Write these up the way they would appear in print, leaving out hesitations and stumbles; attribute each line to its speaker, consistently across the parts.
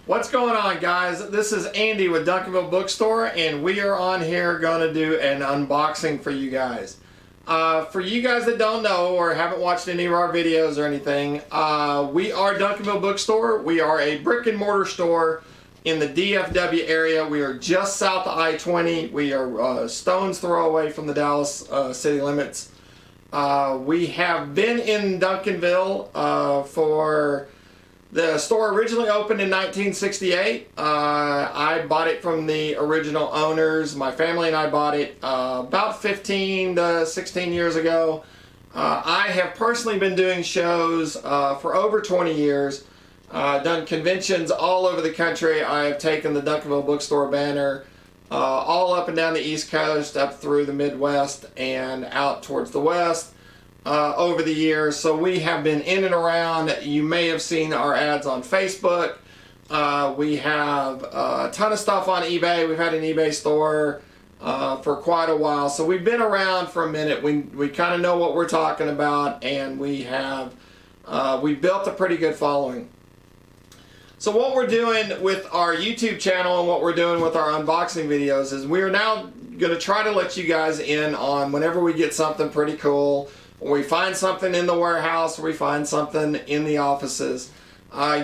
Speaker 1: What's going on, guys? This is Andy with Duncanville Bookstore, and we are on here going to do an unboxing for you guys. For you guys that don't know or haven't watched any of our videos or anything, we are Duncanville Bookstore. We are a brick and mortar store in the DFW area. We are just south of I-20. We are stone's throw away from the Dallas city limits. We have been in Duncanville for... The store originally opened in 1968. I bought it from the original owners. My family and I bought it about 15 to 16 years ago. I have personally been doing shows for over 20 years. Done conventions all over the country. I have taken the Duncanville Bookstore banner all up and down the East Coast, up through the Midwest and out towards the West. Over the years, so we have been in and around. You may have seen our ads on Facebook. We have a ton of stuff on eBay. We've had an eBay store for quite a while, so we've been around for a minute. We kind of know what we're talking about, and we built a pretty good following. So what we're doing with our YouTube channel and what we're doing with our unboxing videos is we're now going to try to let you guys in on whenever we get something pretty cool, or we find something in the warehouse, or we find something in the offices.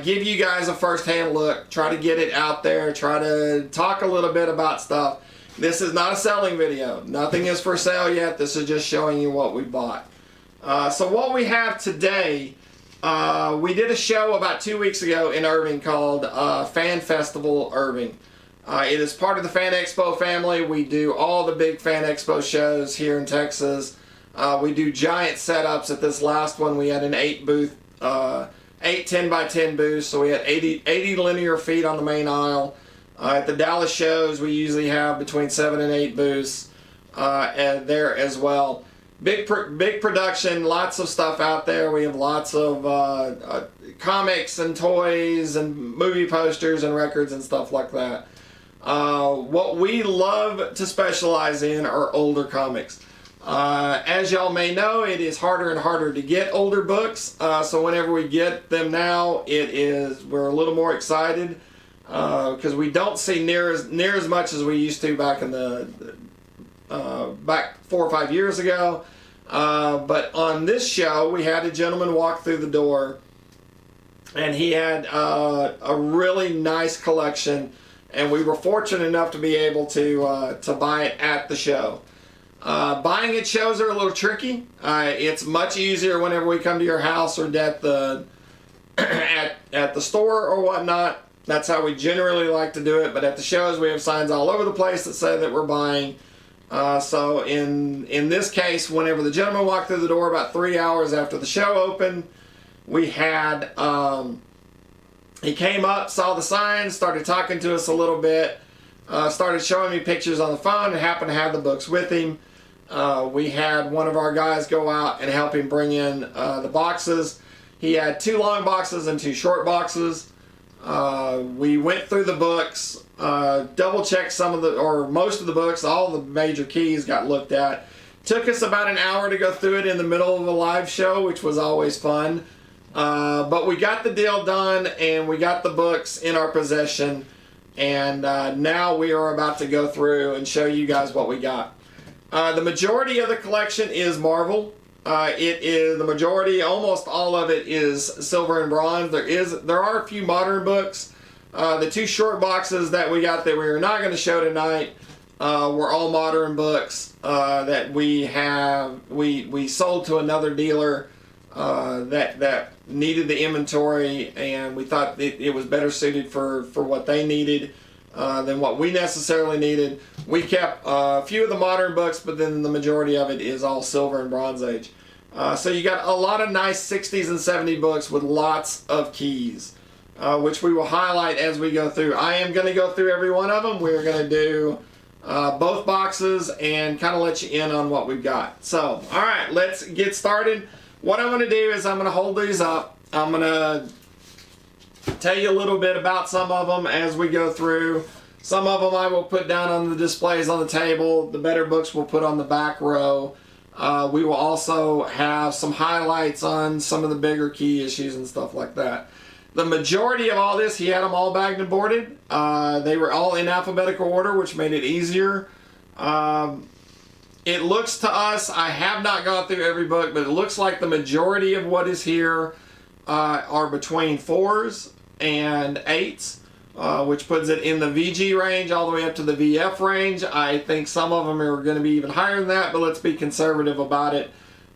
Speaker 1: Give you guys a first-hand look, try to get it out there, try to talk a little bit about stuff. This is not a selling video. Nothing is for sale yet. This is just showing you what we bought. So what we have today, we did a show about 2 weeks ago in Irving called Fan Festival Irving. It is part of the Fan Expo family. We do all the big Fan Expo shows here in Texas. We do giant setups. At this last one, we had an 8 10 by 10 booth, so we had 80 linear feet on the main aisle. At the Dallas shows, we usually have between 7 and 8 booths and there as well. Big production, lots of stuff out there. We have lots of comics and toys and movie posters and records and stuff like that. What we love to specialize in are older comics. As y'all may know, it is harder and harder to get older books, so whenever we get them now, we're a little more excited because we don't see near as much as we used to back in back 4 or 5 years ago. But on this show, we had a gentleman walk through the door, and he had a really nice collection, and we were fortunate enough to be able to buy it at the show. Buying at shows are a little tricky. It's much easier whenever we come to your house or at the at the store or whatnot. That's how we generally like to do it. But at the shows, we have signs all over the place that say that we're buying. So in this case, whenever the gentleman walked through the door about 3 hours after the show opened, we had he came up, saw the signs, started talking to us a little bit, started showing me pictures on the phone, and happened to have the books with him. We had one of our guys go out and help him bring in the boxes. He had 2 long boxes and 2 short boxes. We went through the books, double checked most of the books. All the major keys got looked at. Took us about an hour to go through it in the middle of a live show, which was always fun. But we got the deal done, and we got the books in our possession. And now we are about to go through and show you guys what we got. The majority of the collection is Marvel. The majority, almost all of it, is silver and bronze. There are a few modern books. The 2 short boxes that we got that we are not going to show tonight were all modern books that we sold to another dealer that needed the inventory, and we thought it was better suited for what they needed than what we necessarily needed. We kept a few of the modern books, but then the majority of it is all silver and bronze age. So you got a lot of nice 60s and 70s books with lots of keys, which we will highlight as we go through. I am going to go through every one of them. We're going to do both boxes and kind of let you in on what we've got. So, alright, let's get started. What I'm going to do is I'm going to hold these up. I'm going to tell you a little bit about some of them as we go through. Some of them I will put down on the displays on the table. The better books we'll put on the back row. We will also have some highlights on some of the bigger key issues and stuff like that. The majority of all this, he had them all bagged and boarded. They were all in alphabetical order, which made it easier. It looks to us, I have not gone through every book, but it looks like the majority of what is here are between 4s and 8s, which puts it in the VG range all the way up to the VF range. I think some of them are going to be even higher than that, but let's be conservative about it,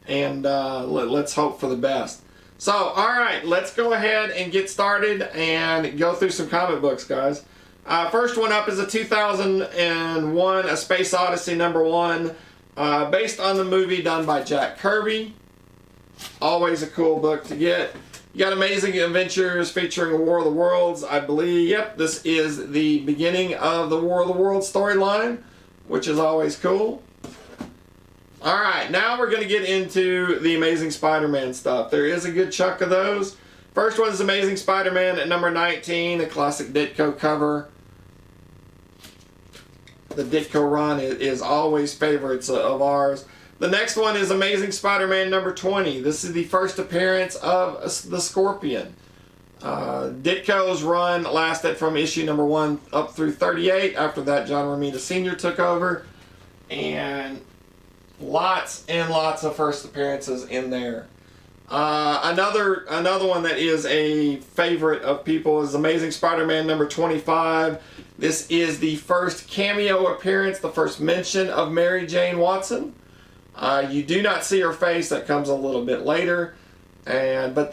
Speaker 1: and let's hope for the best. So, alright, let's go ahead and get started and go through some comic books, guys. First one up is a 2001 A Space Odyssey #1, based on the movie done by Jack Kirby. Always a cool book to get. You got Amazing Adventures featuring War of the Worlds. I believe, yep, this is the beginning of the War of the Worlds storyline, which is always cool. Alright, now we're going to get into the Amazing Spider-Man stuff. There is a good chunk of those. First one is Amazing Spider-Man at number 19, a classic Ditko cover. The Ditko run is always favorites of ours. The next one is Amazing Spider-Man number 20. This is the first appearance of the Scorpion. Ditko's run lasted from issue number 1 up through 38. After that, John Romita Sr. took over. And lots and lots of first appearances in there. Another one that is a favorite of people is Amazing Spider-Man number 25. This is the first cameo appearance, the first mention of Mary Jane Watson. You do not see her face, that comes a little bit later. But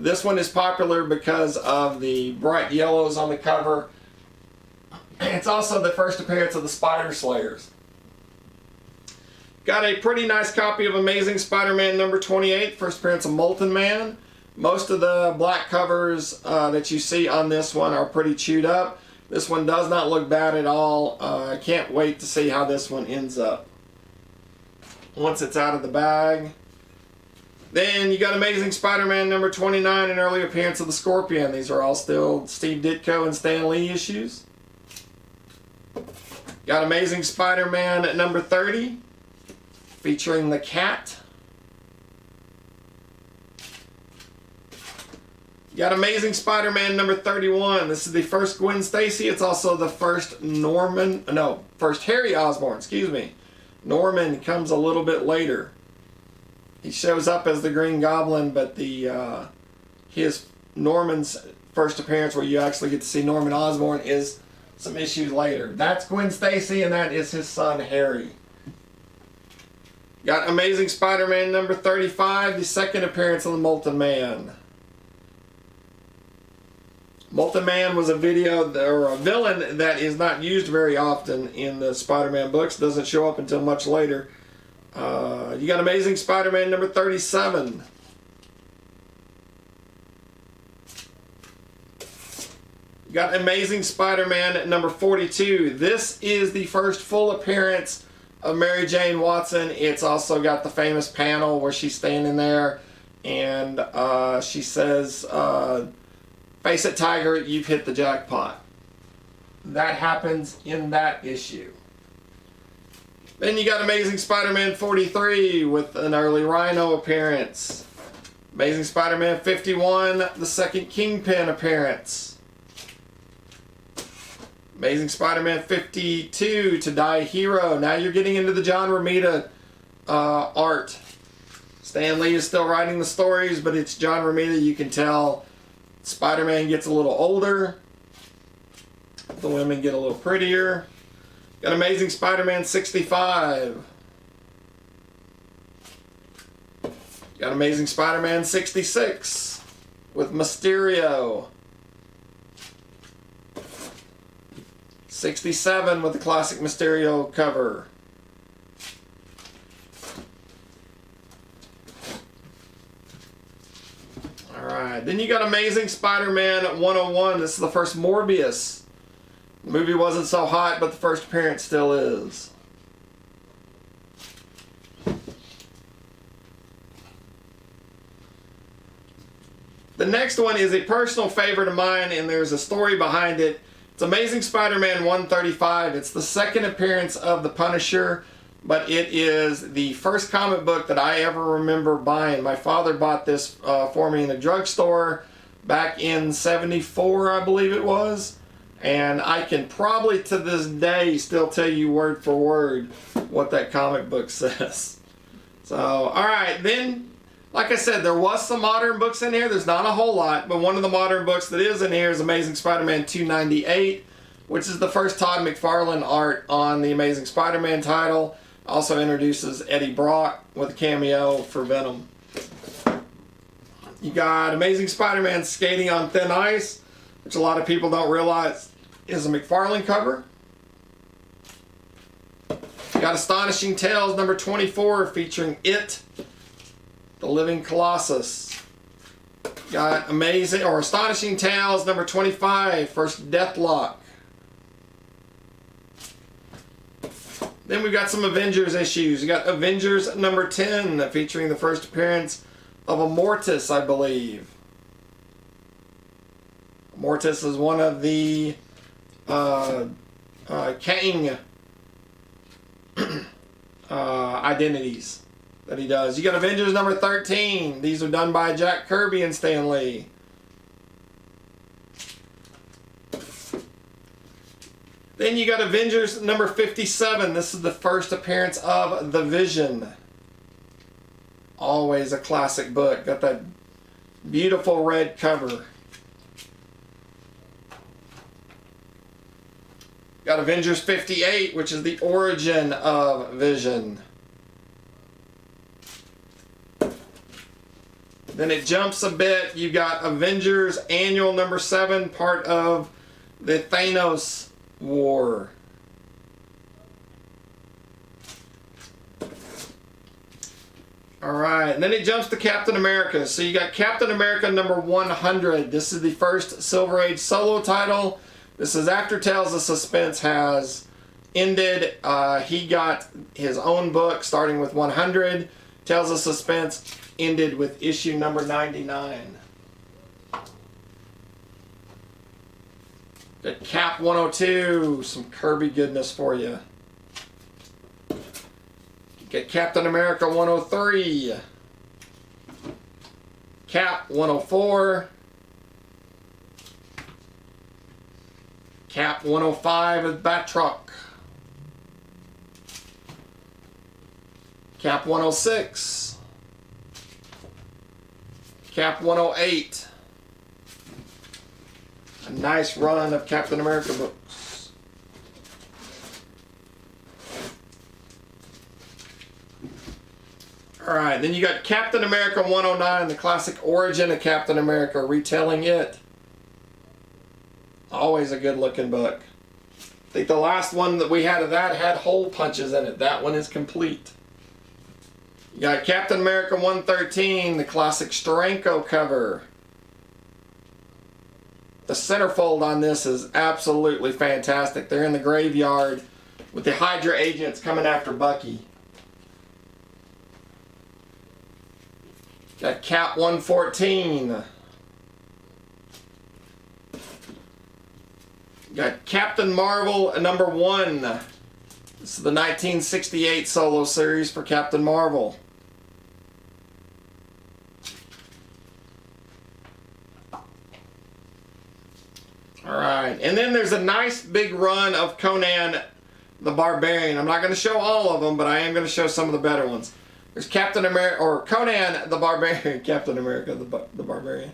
Speaker 1: this one is popular because of the bright yellows on the cover. It's also the first appearance of the Spider Slayers. Got a pretty nice copy of Amazing Spider-Man number 28, first appearance of Molten Man. Most of the black covers that you see on this one are pretty chewed up. This one does not look bad at all. I can't wait to see how this one ends up once it's out of the bag. Then you got Amazing Spider-Man number 29, an early appearance of the Scorpion. These are all still Steve Ditko and Stan Lee issues. Got Amazing Spider-Man at number 30, featuring the Cat. Got Amazing Spider-Man number 31. This is the first Gwen Stacy. It's also the first first Harry Osborn, excuse me. Norman comes a little bit later. He shows up as the Green Goblin, but his Norman's first appearance, where you actually get to see Norman Osborn, is some issues later. That's Gwen Stacy, and that is his son Harry. Got Amazing Spider-Man number 35, the second appearance of the Molten Man. Molten Man was a villain that is not used very often in the Spider-Man books. Doesn't show up until much later. You got Amazing Spider-Man number 37. You got Amazing Spider-Man at number 42. This is the first full appearance of Mary Jane Watson. It's also got the famous panel where she's standing there and she says, "Face it, Tiger, you've hit the jackpot." That happens in that issue. Then you got Amazing Spider-Man 43 with an early Rhino appearance. Amazing Spider-Man 51, the second Kingpin appearance. Amazing Spider-Man 52, To Die a Hero. Now you're getting into the John Romita art. Stan Lee is still writing the stories, but it's John Romita. You can tell Spider-Man gets a little older. The women get a little prettier. Got Amazing Spider-Man 65. Got Amazing Spider-Man 66 with Mysterio. 67 with the classic Mysterio cover. Alright, then you got Amazing Spider-Man 101. This is the first Morbius. The movie wasn't so hot, but the first appearance still is. The next one is a personal favorite of mine, and there's a story behind it. It's Amazing Spider-Man 135. It's the second appearance of the Punisher, but it is the first comic book that I ever remember buying. My father bought this for me in a drugstore back in '74, I believe it was. And I can probably to this day still tell you word for word what that comic book says. So, alright, then, like I said, there was some modern books in here. There's not a whole lot, but one of the modern books that is in here is Amazing Spider-Man 298, which is the first Todd McFarlane art on the Amazing Spider-Man title. Also introduces Eddie Brock with a cameo for Venom. You got Amazing Spider-Man Skating on Thin Ice, which a lot of people don't realize is a McFarlane cover. You got Astonishing Tales number 24 featuring It, the Living Colossus. You got Astonishing Tales number 25, first Deathlock. Then we've got some Avengers issues. You got Avengers number 10 featuring the first appearance of Immortus, I believe. Immortus is one of the Kang identities that he does. You got Avengers number 13. These are done by Jack Kirby and Stan Lee. Then you got Avengers number 57. This is the first appearance of the Vision. Always a classic book. Got that beautiful red cover. Got Avengers 58, which is the origin of Vision. Then it jumps a bit. You got Avengers Annual number 7, part of the Thanos War. Alright, and then it jumps to Captain America. So you got Captain America number 100. This is the first Silver Age solo title. This is after Tales of Suspense has ended. He got his own book starting with 100. Tales of Suspense ended with issue number 99. Got Cap 102, some Kirby goodness for you. Get Captain America 103. Cap 104. Cap 105 is Batroc. Cap 106. Cap 108. A nice run of Captain America books. Alright, then you got Captain America 109, the classic origin of Captain America, retelling it. Always a good looking book. I think the last one that we had of that had hole punches in it. That one is complete. You got Captain America 113, the classic Steranko cover. The centerfold on this is absolutely fantastic. They're in the graveyard with the Hydra agents coming after Bucky. Got Cap 114. Got Captain Marvel number 1. This is the 1968 solo series for Captain Marvel. Alright, and then there's a nice big run of Conan the Barbarian. I'm not going to show all of them, but I am going to show some of the better ones. There's Captain America, or Conan the Barbarian, Captain America the Barbarian.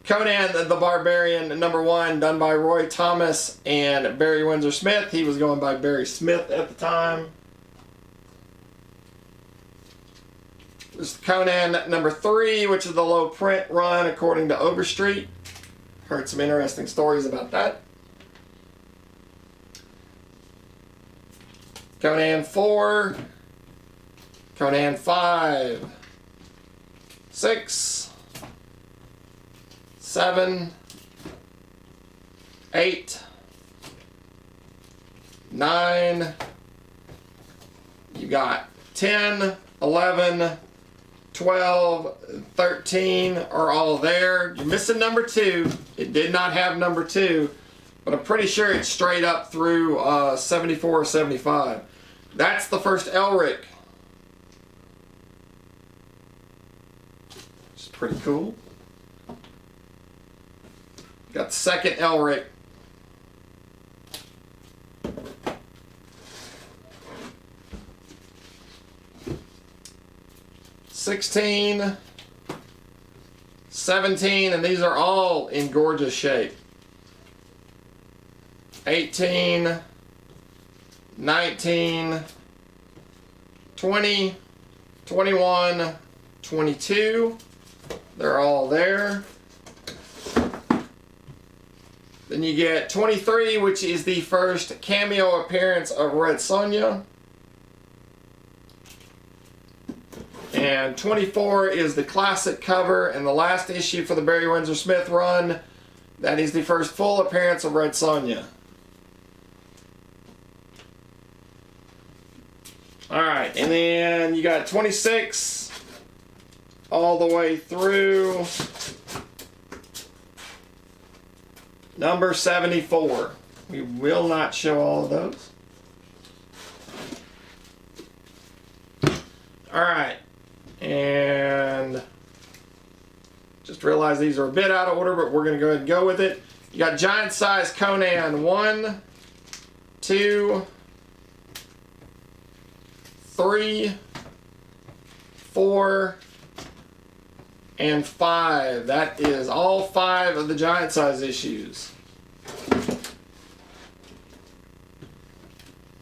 Speaker 1: Conan the Barbarian number 1, done by Roy Thomas and Barry Windsor Smith. He was going by Barry Smith at the time. There's Conan number 3, which is the low print run according to Overstreet. Heard some interesting stories about that. Conan 4. Conan 5. 6. 7. 8. 9. You got 10, 11, 12, 13 are all there. You're missing number 2. It did not have number 2, but I'm pretty sure it's straight up through 74 or 75. That's the first Elric. Which is pretty cool. Got the second Elric. '16, 17, and these are all in gorgeous shape. 18, 19, 20, 21, 22. They're all there. Then you get 23, which is the first cameo appearance of Red Sonja. And 24 is the classic cover and the last issue for the Barry Windsor Smith run. That is the first full appearance of Red Sonja. Alright, and then you got 26 all the way through number 74. We will not show all of those. Alright, and just realized these are a bit out of order, but we're going to go ahead and go with it. You got giant size Conan 1, 2, 3, 4, and 5. That is all 5 of the giant size issues.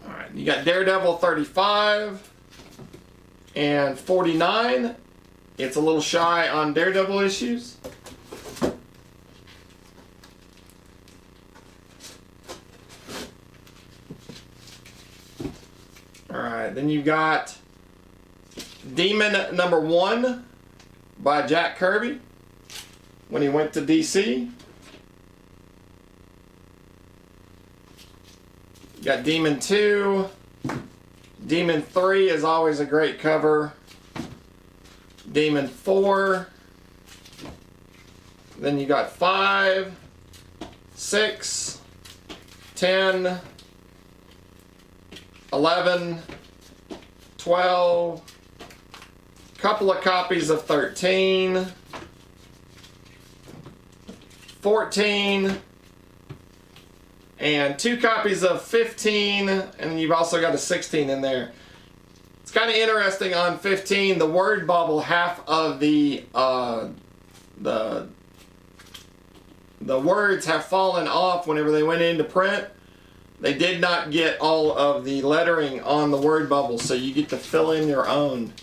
Speaker 1: Alright, you got Daredevil 35 and 49. It's a little shy on Daredevil issues. Alright, then you've got Demon number 1 by Jack Kirby when he went to DC. You got Demon 2. Demon 3 is always a great cover. Demon 4. Then you got 5, 6, 10, 11, 12, couple of copies of 13, 14, and 2 copies of 15, and you've also got a 16 in there. It's kind of interesting on 15, the word bubble, half of the words have fallen off whenever they went into print. They did not get all of the lettering on the word bubble, so you get to fill in your own.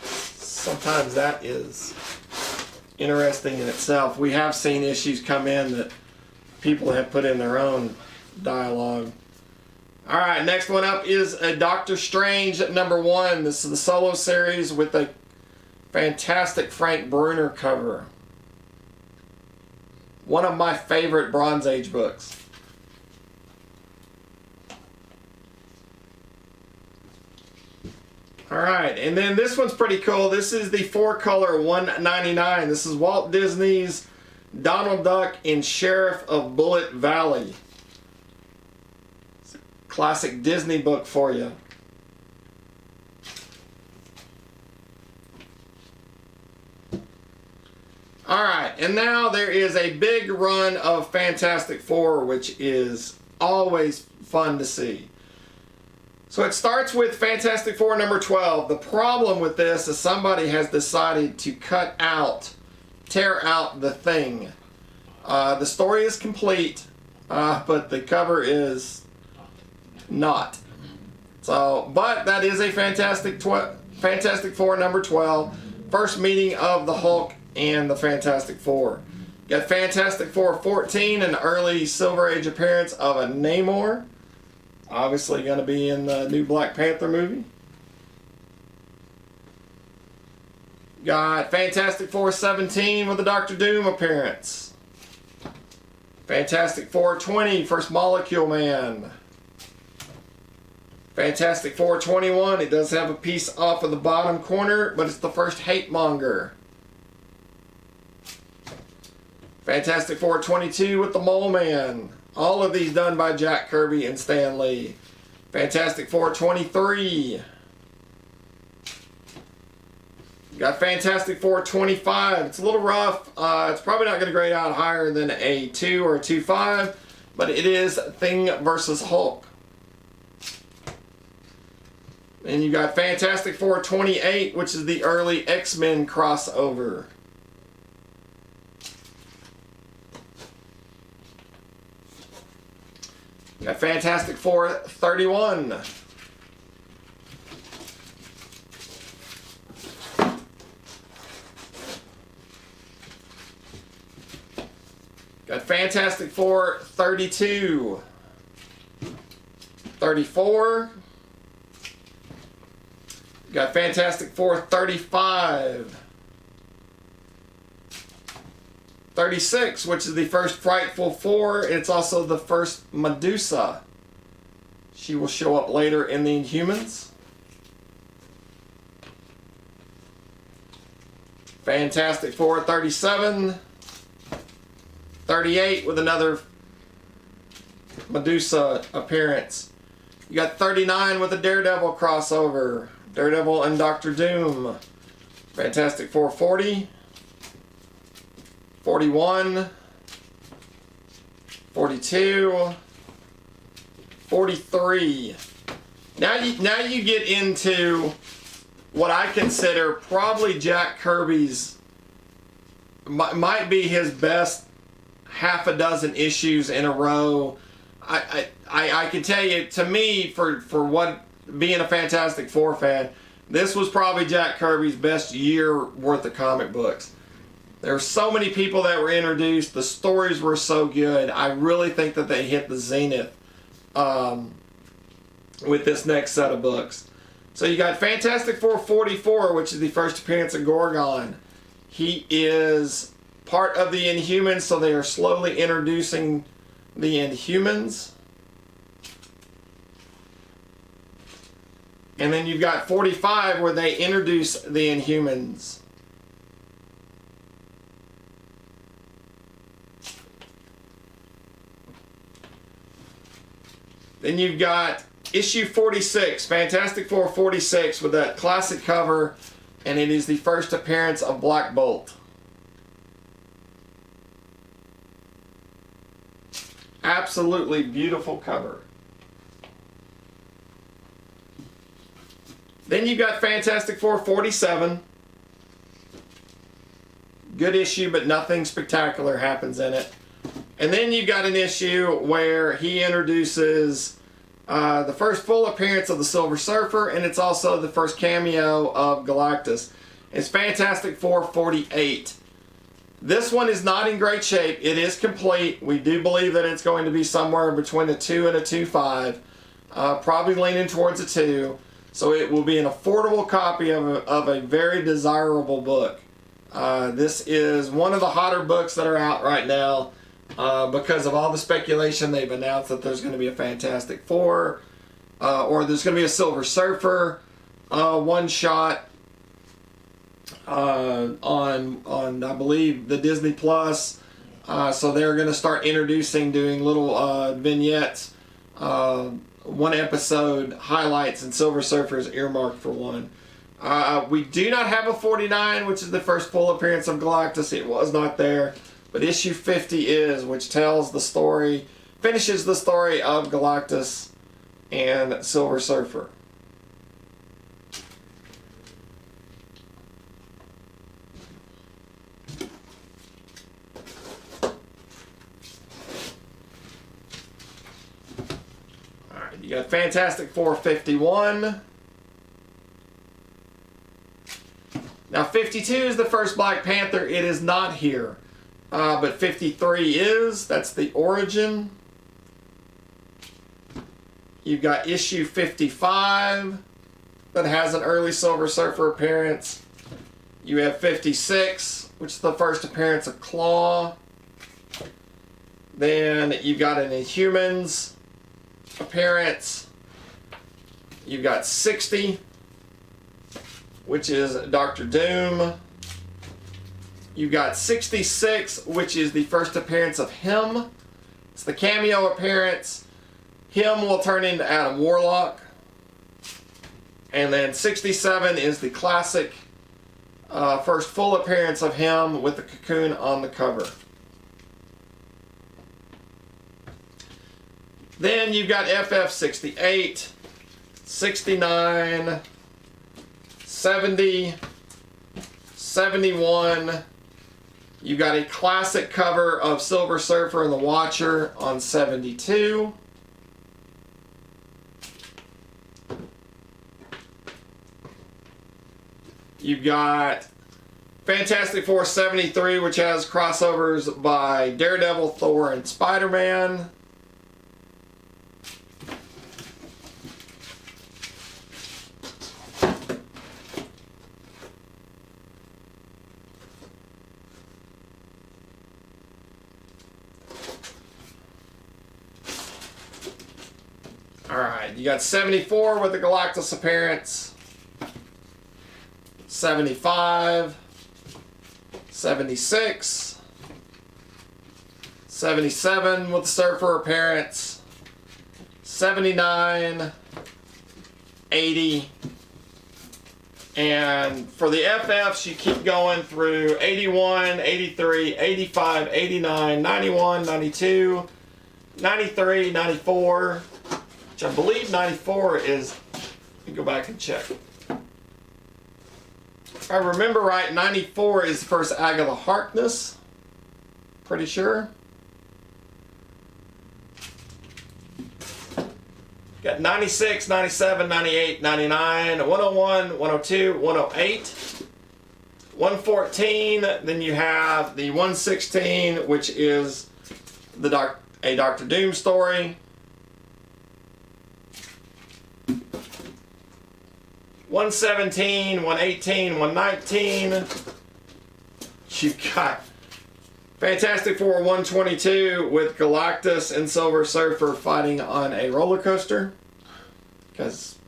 Speaker 1: Sometimes that is interesting in itself. We have seen issues come in that people have put in their own dialogue. Alright, next one up is a Doctor Strange number 1. This is the solo series with a fantastic Frank Bruner cover. One of my favorite Bronze Age books. Alright, and then this one's pretty cool. This is the 4-color 199. This is Walt Disney's Donald Duck in Sheriff of Bullet Valley. It's a classic Disney book for you. Alright, and now there is a big run of Fantastic Four, which is always fun to see. So it starts with Fantastic Four number 12. The problem with this is somebody has decided to tear out the Thing. The story is complete, but the cover is not. So, but that is a Fantastic Four number 12. First meeting of the Hulk and the Fantastic Four. Got Fantastic Four 14, an early Silver Age appearance of a Namor. Obviously going to be in the new Black Panther movie. Got Fantastic Four 17 with a Doctor Doom appearance. Fantastic Four 20, first Molecule Man. Fantastic Four 21, it does have a piece off of the bottom corner, but it's the first Hate Monger. Fantastic Four 22 with the Mole Man. All of these done by Jack Kirby and Stan Lee. Fantastic Four 23. Got Fantastic Four 25. It's a little rough. It's probably not going to grade out higher than a 2 or a 2.5, but it is Thing versus Hulk. And you got Fantastic Four 28, which is the early X-Men crossover. You got Fantastic Four 31. Got Fantastic Four 32. 34. Got Fantastic Four 35. 36, which is the first Frightful Four. It's also the first Medusa. She will show up later in the Inhumans. Fantastic Four 37. 38 with another Medusa appearance. You got 39 with a Daredevil crossover. Daredevil and Doctor Doom. Fantastic Four 40. 41. 42. 43. Now you get into what I consider probably Jack Kirby's, might be his best half a dozen issues in a row. I can tell you, to me, for what, being a Fantastic Four fan, this was probably Jack Kirby's best year worth of comic books. There were so many people that were introduced. The stories were so good. I really think that they hit the zenith with this next set of books. So you got Fantastic Four 44, which is the first appearance of Gorgon. He is part of the Inhumans, so they are slowly introducing the Inhumans. And then you've got 45, where they introduce the Inhumans. Then you've got issue 46, Fantastic Four 46, with that classic cover, and it is the first appearance of Black Bolt. Absolutely beautiful cover. Then you've got Fantastic Four 47. Good issue, but nothing spectacular happens in it. And then you've got an issue where he introduces the first full appearance of the Silver Surfer, and it's also the first cameo of Galactus. It's Fantastic Four 48. This one is not in great shape. It is complete. We do believe that it's going to be somewhere between a 2 and a 2.5. Probably leaning towards a 2. So it will be an affordable copy of a very desirable book. This is one of the hotter books that are out right now because of all the speculation. They've announced that there's going to be a Fantastic Four or there's going to be a Silver Surfer one-shot on I believe the Disney Plus. So they're going to start doing little vignettes, one episode highlights, and Silver Surfer is earmarked for one. We do not have a 49, which is the first full appearance of Galactus. It was not there, but issue 50 is, which tells the story, finishes the story of Galactus and Silver Surfer. You got Fantastic Four 51. Now 52 is the first Black Panther. It is not here. But 53 is. That's the origin. You've got issue 55 that has an early Silver Surfer appearance. You have 56, which is the first appearance of Claw. Then you've got an Inhumans appearance. You've got 60, which is Doctor Doom. You've got 66, which is the first appearance of him. It's the cameo appearance. Him will turn into Adam Warlock. And then 67 is the classic First full appearance of him with the cocoon on the cover. Then you've got FF 68, 69, 70, 71. You got a classic cover of Silver Surfer and the Watcher on 72. You've got Fantastic Four 73, which has crossovers by Daredevil, Thor, and Spider-Man. Alright, you got 74 with the Galactus appearance. 75. 76. 77 with the Surfer appearance. 79. 80. And for the FFs, you keep going through 81, 83, 85, 89, 91, 92, 93, 94. Which I believe 94 is, let me go back and check. If I remember right, 94 is the first Agatha Harkness. Pretty sure. Got 96, 97, 98, 99, 101, 102, 108, 114. Then you have the 116, which is the a Doctor Doom story. 117, 118, 119. You've got Fantastic Four 122 with Galactus and Silver Surfer fighting on a roller coaster. Because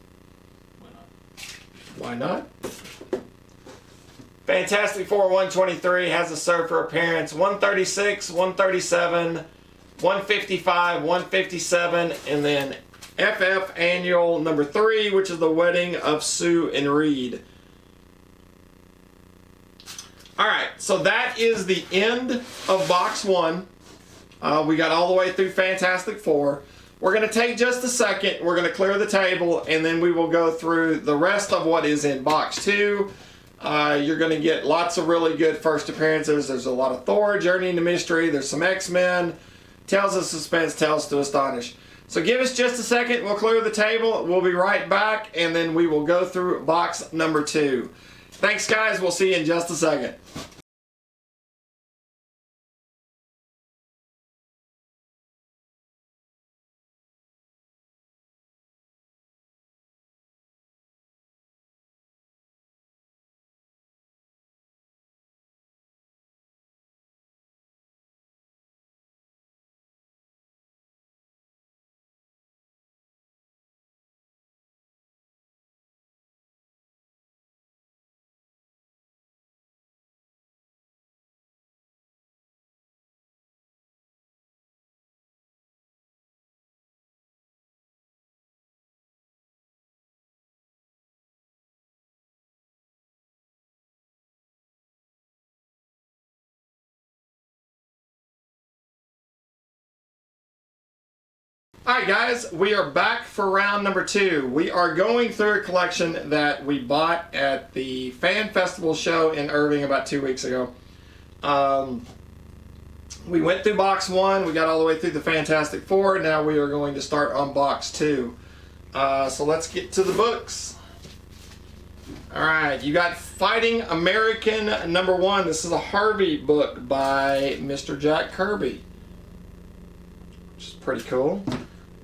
Speaker 1: why not? Fantastic Four 123 has a Surfer appearance. 136, 137, 155, 157, and then FF Annual number 3, which is the wedding of Sue and Reed. Alright, so that is the end of box 1. We got all the way through Fantastic Four. We're going to take just a second. We're going to clear the table, and then we will go through the rest of what is in box 2. You're going to get lots of really good first appearances. There's a lot of Thor, Journey into Mystery. There's some X-Men, Tales of Suspense, Tales to Astonish. So give us just a second. We'll clear the table. We'll be right back, and then we will go through box number 2. Thanks, guys. We'll see you in just a second. Alright guys, we are back for round number 2. We are going through a collection that we bought at the Fan Festival show in Irving about 2 weeks ago. We went through box 1, we got all the way through the Fantastic Four, now we are going to start on box 2. So let's get to the books. Alright, you got Fighting American number 1. This is a Harvey book by Mr. Jack Kirby, which is pretty cool.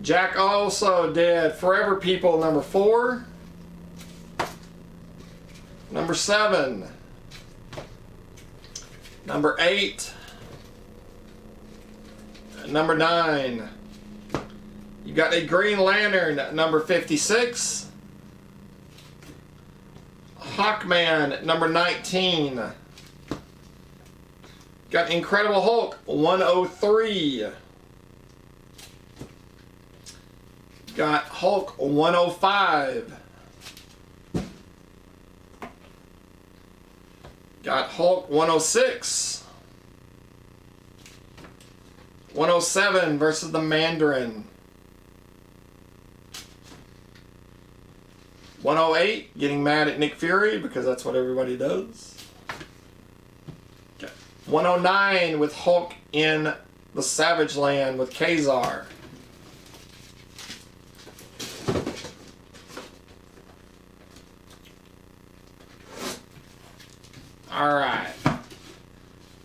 Speaker 1: Jack also did Forever People number 4, number 7, number 8, number 9. You got a Green Lantern number 56, Hawkman number 19, got Incredible Hulk 103. Got Hulk 105. Got Hulk 106. 107 versus the Mandarin. 108, getting mad at Nick Fury because that's what everybody does. Okay. 109 with Hulk in the Savage Land with Kazar. Alright.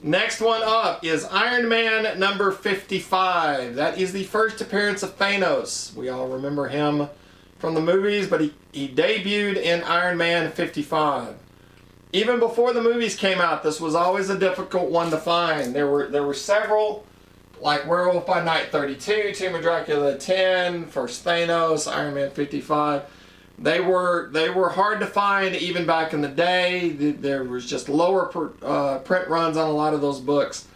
Speaker 1: Next one up is Iron Man number 55. That is the first appearance of Thanos. We all remember him from the movies, but he debuted in Iron Man 55. Even before the movies came out, this was always a difficult one to find. There were several, like Werewolf by Night 32, Tomb of Dracula 10, First Thanos, Iron Man 55. They were hard to find even back in the day. There was just lower print runs on a lot of those books.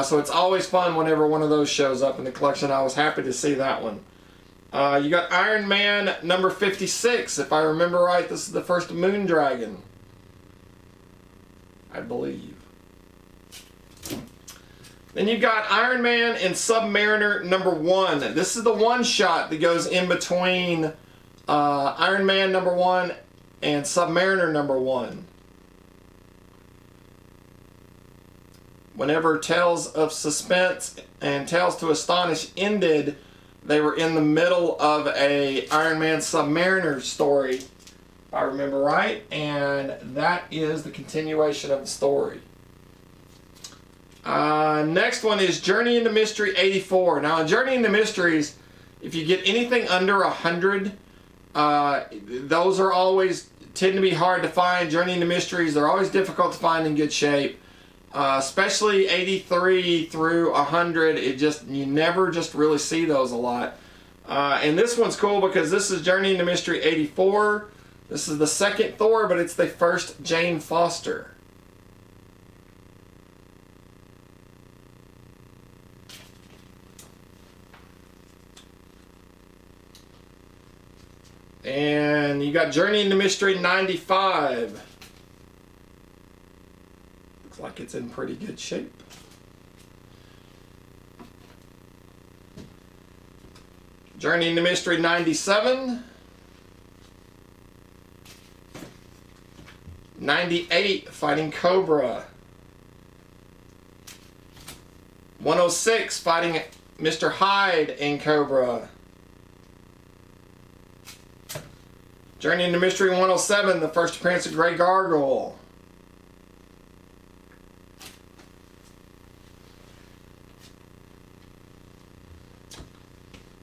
Speaker 1: So it's always fun whenever one of those shows up in the collection. I was happy to see that one. You got Iron Man number 56. If I remember right, this is the first Moon Dragon, I believe. Then you've got Iron Man and Submariner number 1. This is the one shot that goes in between Iron Man number 1 and Submariner number 1. Whenever Tales of Suspense and Tales to Astonish ended, they were in the middle of a Iron Man Submariner story, if I remember right, and that is the continuation of the story. Next one is Journey into Mystery 84. Now, in Journey into Mysteries, if you get anything under 100, those are always tend to be hard to find. Journey into Mysteries, they're always difficult to find in good shape. Especially 83 through 100, you never just really see those a lot. And this one's cool because this is Journey into Mystery 84. This is the second Thor, but it's the first Jane Foster. And you got Journey into Mystery 95. Looks like it's in pretty good shape. Journey into Mystery 97. 98, Fighting Cobra. 106, fighting Mr. Hyde in Cobra. Journey into Mystery 107, the first appearance of Grey Gargoyle.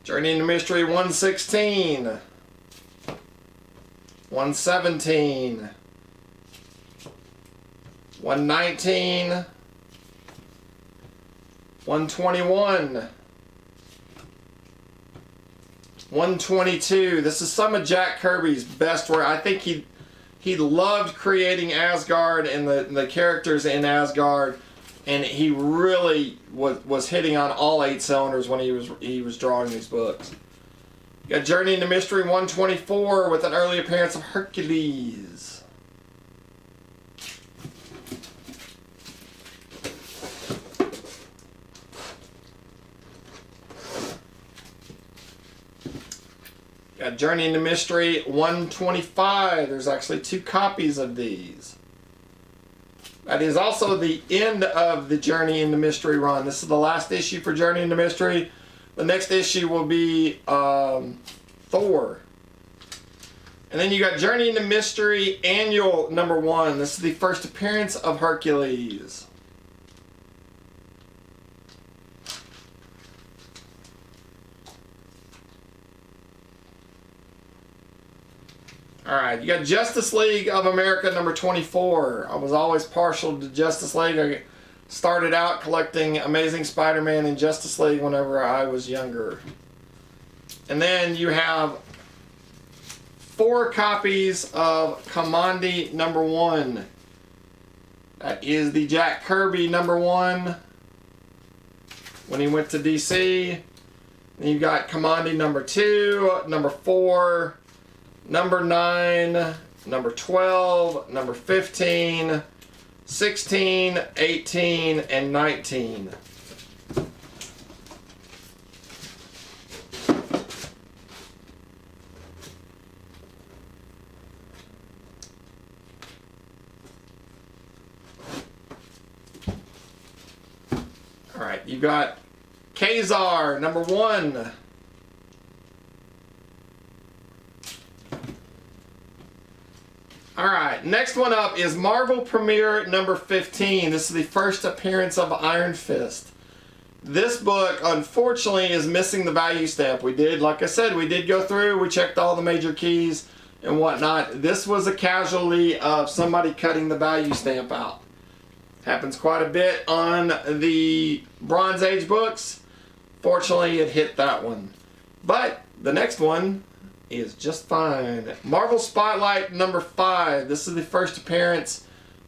Speaker 1: Journey into Mystery 116. 117. 119. 121. 122. This is some of Jack Kirby's best work. I think he loved creating Asgard and the characters in Asgard, and he really was hitting on all 8 cylinders when he was drawing these books. You got Journey into Mystery 124 with an early appearance of Hercules. Got Journey into Mystery 125. There's actually 2 copies of these. That is also the end of the Journey into Mystery run. This is the last issue for Journey into Mystery. The next issue will be Thor. And then you got Journey into Mystery Annual number 1. This is the first appearance of Hercules. Alright, you got Justice League of America number 24. I was always partial to Justice League. I started out collecting Amazing Spider-Man and Justice League whenever I was younger. And then you have 4 copies of Kamandi number 1. That is the Jack Kirby number 1 when he went to DC. Then you've got Kamandi number 2, number 4, number 9, number 12, number 15, 16, 18, and 19. Alright, you got Kazar, number 1. Alright, next one up is Marvel Premiere number 15. This is the first appearance of Iron Fist. This book, unfortunately, is missing the value stamp. We did, like I said, we did go through, we checked all the major keys and whatnot. This was a casualty of somebody cutting the value stamp out. Happens quite a bit on the Bronze Age books. Fortunately, it hit that one. But the next one is just fine. Marvel Spotlight number 5. This is the first appearance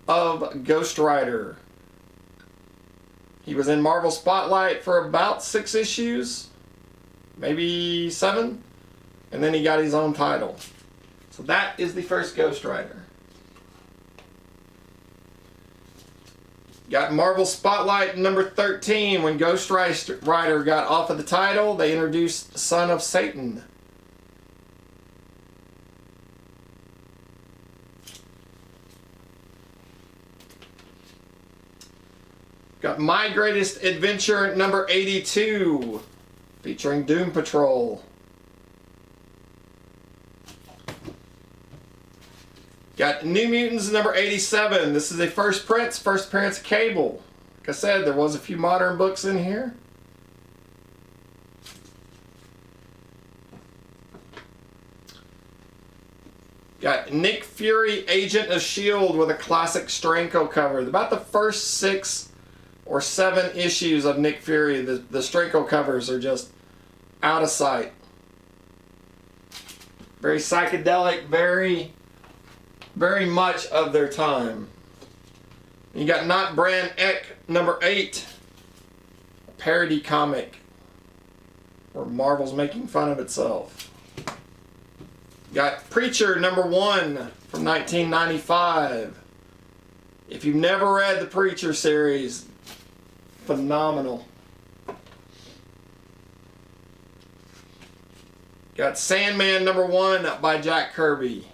Speaker 1: of Ghost Rider. He was in Marvel Spotlight for about 6 issues, maybe 7, and then he got his own title. So that is the first Ghost Rider. Got Marvel Spotlight number 13. When Ghost Rider got off of the title, they introduced Son of Satan. Got My Greatest Adventure number 82, featuring Doom Patrol. Got New Mutants number 87. This is a first appearance of Cable. Like I said, there was a few modern books in here. Got Nick Fury, Agent of S.H.I.E.L.D. with a classic Stranko cover. About the first 6 or 7 issues of Nick Fury, the Stranko covers are just out of sight. Very psychedelic, very much of their time. You got Not Brand Ek number 8, a parody comic where Marvel's making fun of itself. Got Preacher number 1 from 1995. If you've never read the Preacher series, phenomenal. Got Sandman number 1 by Jack Kirby.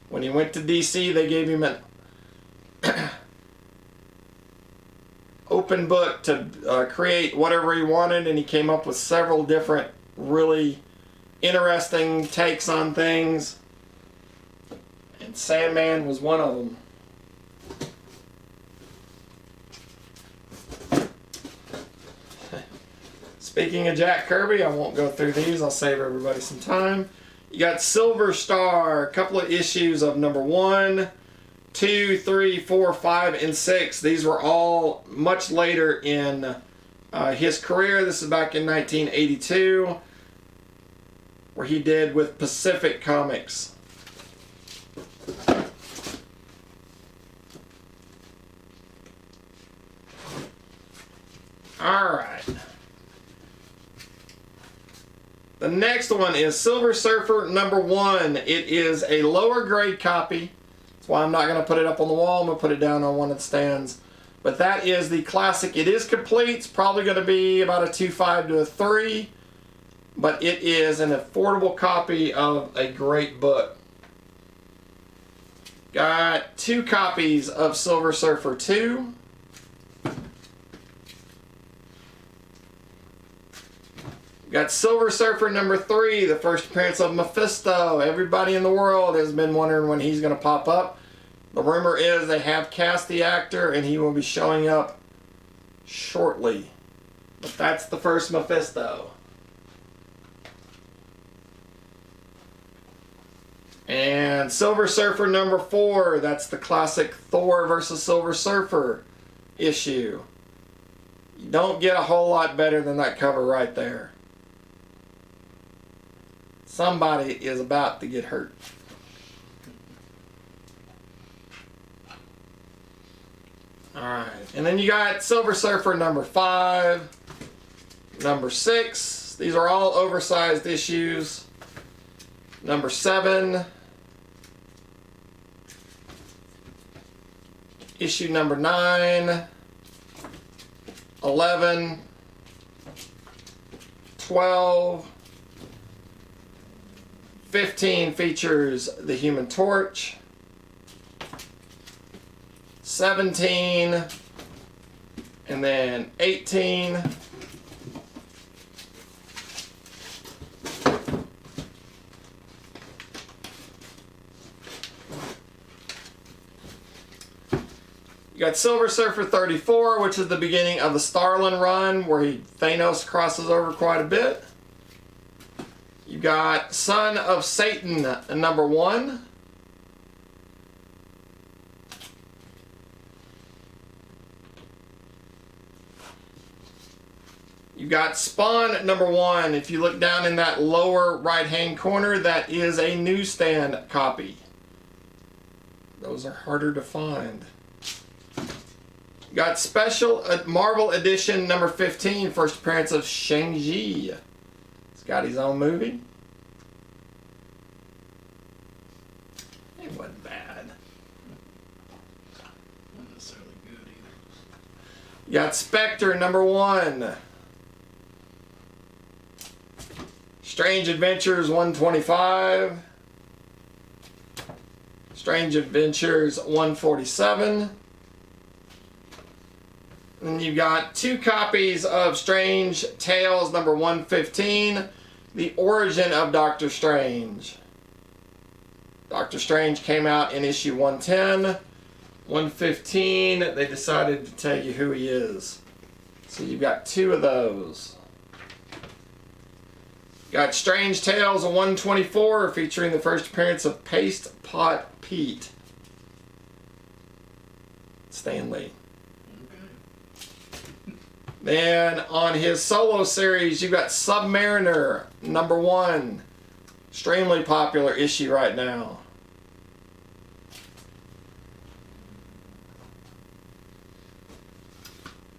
Speaker 1: When he went to DC, they gave him an open book to create whatever he wanted, and he came up with several different really interesting takes on things. And Sandman was one of them. Speaking of Jack Kirby, I won't go through these. I'll save everybody some time. You got Silver Star, a couple of issues of number 1, 2, 3, 4, 5, and 6. These were all much later in his career. This is back in 1982, where he did with Pacific Comics. Alright. The next one is Silver Surfer number 1. It is a lower grade copy. That's why I'm not going to put it up on the wall. I'm going to put it down on one of the stands. But that is the classic. It is complete. It's probably going to be about a 2.5 to a 3. But it is an affordable copy of a great book. Got 2 copies of Silver Surfer 2. Got Silver Surfer number 3, the first appearance of Mephisto. Everybody in the world has been wondering when he's going to pop up. The rumor is they have cast the actor and he will be showing up shortly. But that's the first Mephisto. And Silver Surfer number 4, that's the classic Thor versus Silver Surfer issue. You don't get a whole lot better than that cover right there. Somebody is about to get hurt. Alright, and then you got Silver Surfer number 5, number 6. These are all oversized issues. Number 7. issue number 9, 11, 12, 15 features the Human Torch, 17, and then 18. You got Silver Surfer 34, which is the beginning of the Starlin run, where Thanos crosses over quite a bit. You got Son of Satan number 1. You got Spawn number 1. If you look down in that lower right hand corner, that is a newsstand copy. Those are harder to find. You got Special Marvel Edition number 15, first appearance of Shang-Chi. He's got his own movie. It wasn't bad.
Speaker 2: Not necessarily good either.
Speaker 1: You got Spectre number 1. Strange Adventures 125. Strange Adventures 147. And you've got 2 copies of Strange Tales number 115, The Origin of Doctor Strange. Doctor Strange came out in issue 110. 115, they decided to tell you who he is. So you've got 2 of those. Got Strange Tales 124, featuring the first appearance of Paste Pot Pete. Stan Lee. Then on his solo series, you've got Submariner number 1. Extremely popular issue right now.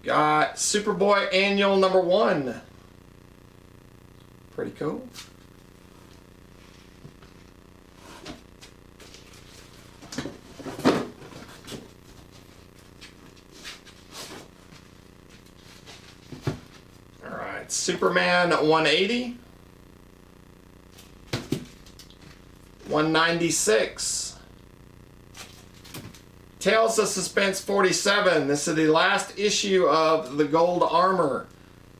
Speaker 1: Got Superboy Annual number 1. Pretty cool. Superman 180, 196, Tales of Suspense 47. This is the last issue of the Gold Armor.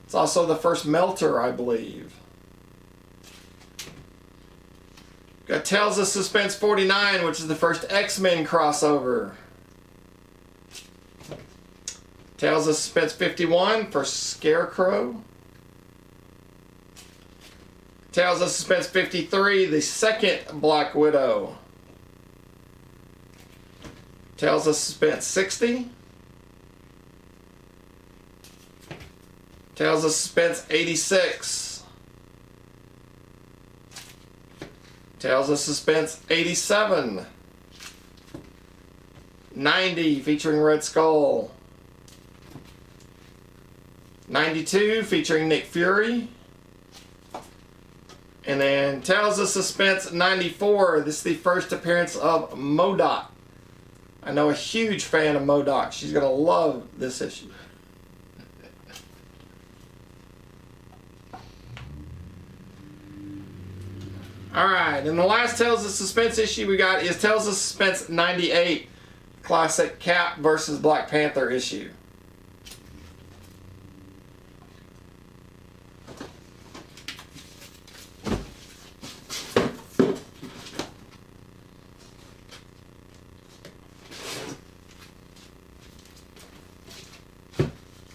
Speaker 1: It's also the first Melter, I believe. Got Tales of Suspense 49, which is the first X-Men crossover. Tales of Suspense 51 for Scarecrow. Tales of Suspense 53, the second Black Widow. Tales of Suspense 60. Tales of Suspense 86. Tales of Suspense 87. 90, featuring Red Skull. 92, featuring Nick Fury. And then Tales of Suspense 94. This is the first appearance of MODOK. I know a huge fan of MODOK. She's going to love this issue. Alright, and the last Tales of Suspense issue we got is Tales of Suspense 98. Classic Cap versus Black Panther issue.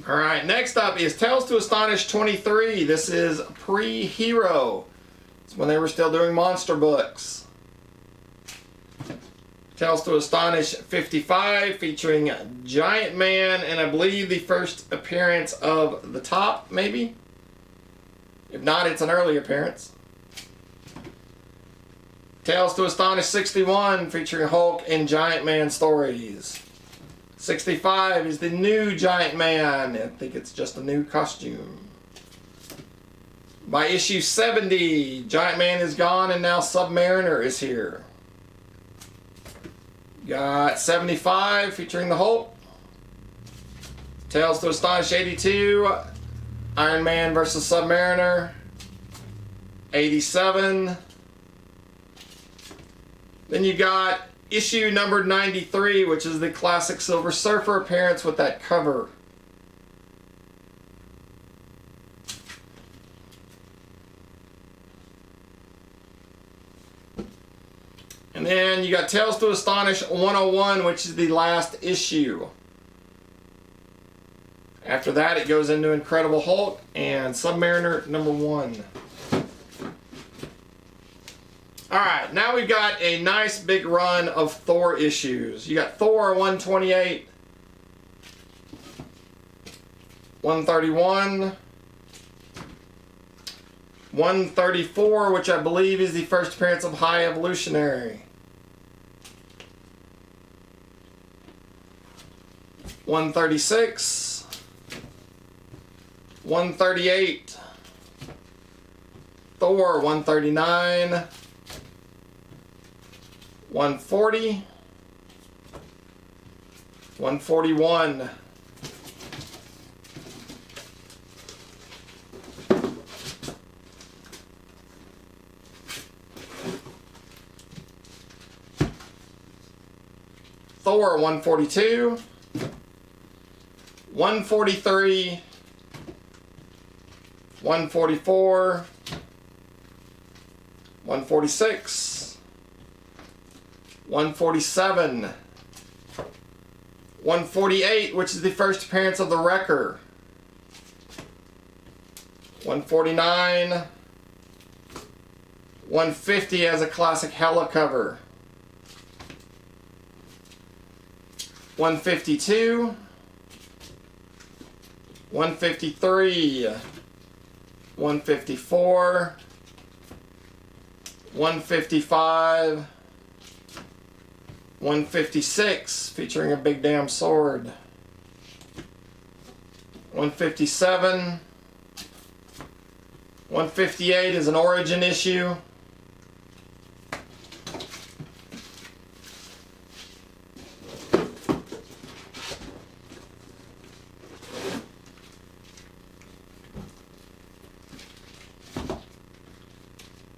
Speaker 1: Alright, next up is Tales to Astonish 23. This is pre-Hero. It's when they were still doing monster books. Tales to Astonish 55, featuring Giant Man, and I believe the first appearance of the Top, maybe? If not, it's an early appearance. Tales to Astonish 61, featuring Hulk and Giant Man stories. 65 is the new Giant Man. I think it's just a new costume. By issue 70, Giant Man is gone and now Submariner is here. Got 75 featuring the Hulk. Tales to Astonish 82. Iron Man versus Submariner. 87. Then you got issue number 93, which is the classic Silver Surfer appearance with that cover. And then you got Tales to Astonish 101, which is the last issue. After that, it goes into Incredible Hulk and Submariner number 1. Alright, now we've got a nice big run of Thor issues. You got Thor 128, 131, 134, which I believe is the first appearance of High Evolutionary. 136, 138, Thor 139, 140, 141, Thor 142, 143, 144, 146, 147, 148, which is the first appearance of the Wrecker, 149, 150 as a classic Hela cover, 152, 153, 154, 155, 156 featuring a big damn sword, 157, 158 is an origin issue,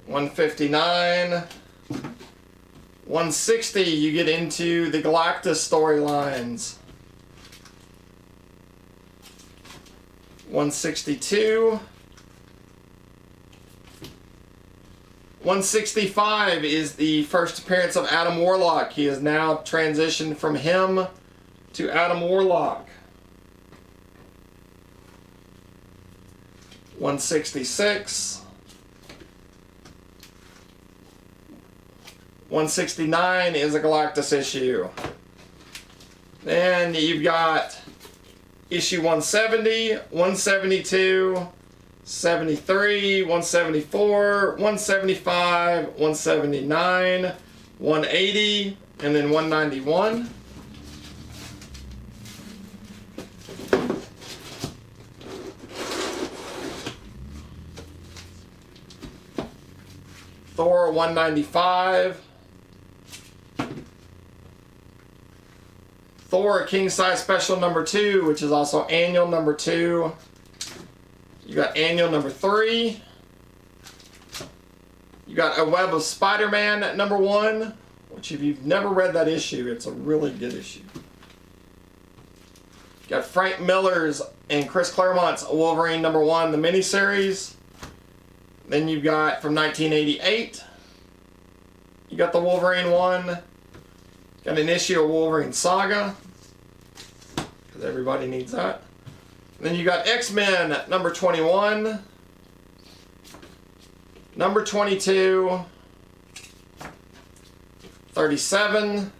Speaker 1: 159, 160, you get into the Galactus storylines. 162, 165 is the first appearance of Adam Warlock. He is now transitioned from him to Adam Warlock. 166, 169 is a Galactus issue. Then you've got issue 170, 172, 73, 174, 175, 179, 180, and then 191. Thor 195. Thor King Size Special number 2, which is also annual number 2. You got annual number 3. You got A Web of Spider-Man number 1, which if you've never read that issue, it's a really good issue. You got Frank Miller's and Chris Claremont's Wolverine number 1, the miniseries. Then you've got from 1988, you got the Wolverine 1. Got an issue of Wolverine Saga, because everybody needs that. And then you got X-Men number 21, number 22, 37,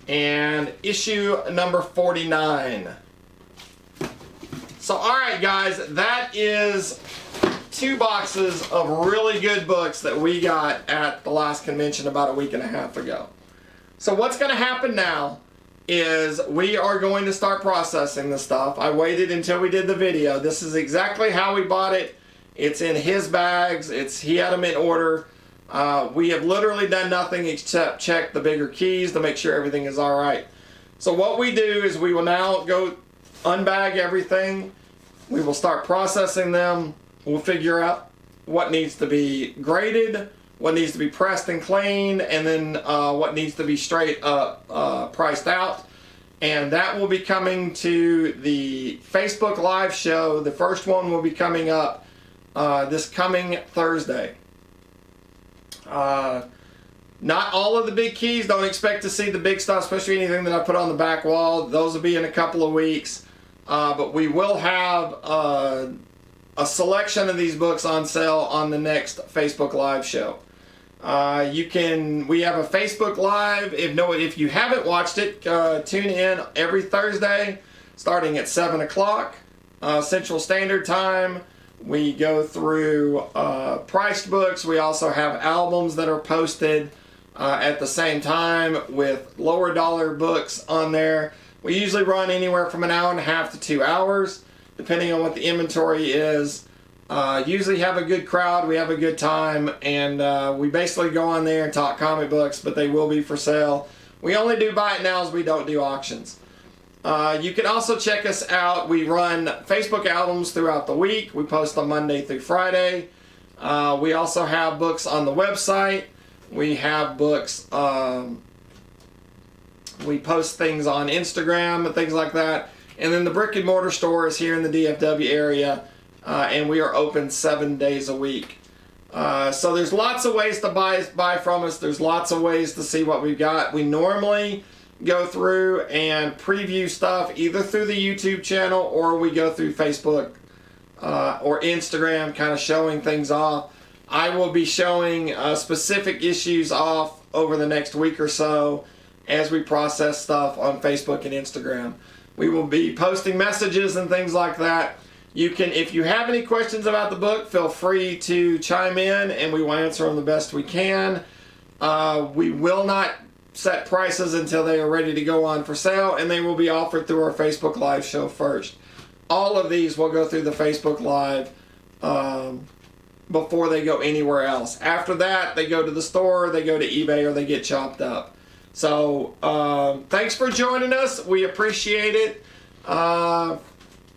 Speaker 1: and issue number 49. So alright guys, that is 2 boxes of really good books that we got at the last convention about a week and a half ago. So what's going to happen now is we are going to start processing the stuff. I waited until we did the video. This is exactly how we bought it. It's in his bags. He had them in order. We have literally done nothing except check the bigger keys to make sure everything is all right. So what we do is we will now go unbag everything. We will start processing them. We'll figure out what needs to be graded, what needs to be pressed and cleaned, and then what needs to be straight up priced out. And that will be coming to the Facebook Live show. The first one will be coming up this coming Thursday. Not all of the big keys. Don't expect to see the big stuff, especially anything that I put on the back wall. Those will be in a couple of weeks. But we will have a selection of these books on sale on the next Facebook Live show. We have a Facebook Live. If you haven't watched it, tune in every Thursday starting at 7 o'clock Central Standard Time. We go through priced books. We also have albums that are posted at the same time with lower dollar books on there. We usually run anywhere from an hour and a half to 2 hours, depending on what the inventory is. Usually have a good crowd, we have a good time, and we basically go on there and talk comic books, but they will be for sale. We only do buy it nows, we don't do auctions. You can also check us out. We run Facebook albums throughout the week. We post on Monday through Friday. We also have books on the website. We have books, we post things on Instagram and things like that. And then the brick and mortar store is here in the DFW area, and we are open 7 days a week. So there's lots of ways to buy from us. There's lots of ways to see what we've got. We normally go through and preview stuff either through the YouTube channel, or we go through Facebook or Instagram, kind of showing things off. I will be showing specific issues off over the next week or so as we process stuff on Facebook and Instagram. We will be posting messages and things like that. You can, if you have any questions about the book, feel free to chime in and we will answer them the best we can. We will not set prices until they are ready to go on for sale, and they will be offered through our Facebook Live show first. All of these will go through the Facebook Live before they go anywhere else. After that, they go to the store, they go to eBay, or they get chopped up. So thanks for joining us. We appreciate it.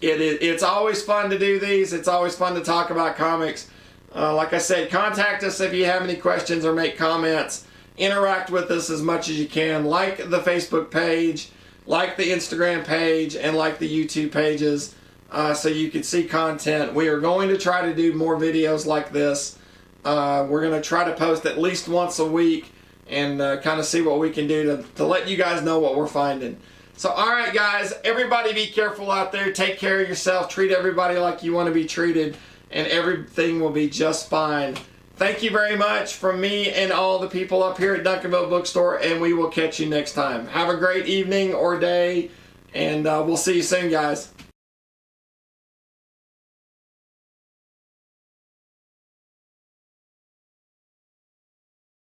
Speaker 1: It's always fun to do these. It's always fun to talk about comics. Like I said, contact us if you have any questions or make comments. Interact with us as much as you can. Like the Facebook page, like the Instagram page, and like the YouTube pages so you can see content. We are going to try to do more videos like this. We're going to try to post at least once a week and kind of see what we can do to let you guys know what we're finding. So, alright guys, everybody be careful out there. Take care of yourself. Treat everybody like you want to be treated, and everything will be just fine. Thank you very much from me and all the people up here at Duncanville Bookstore, and we will catch you next time. Have a great evening or day, and we'll see you soon, guys.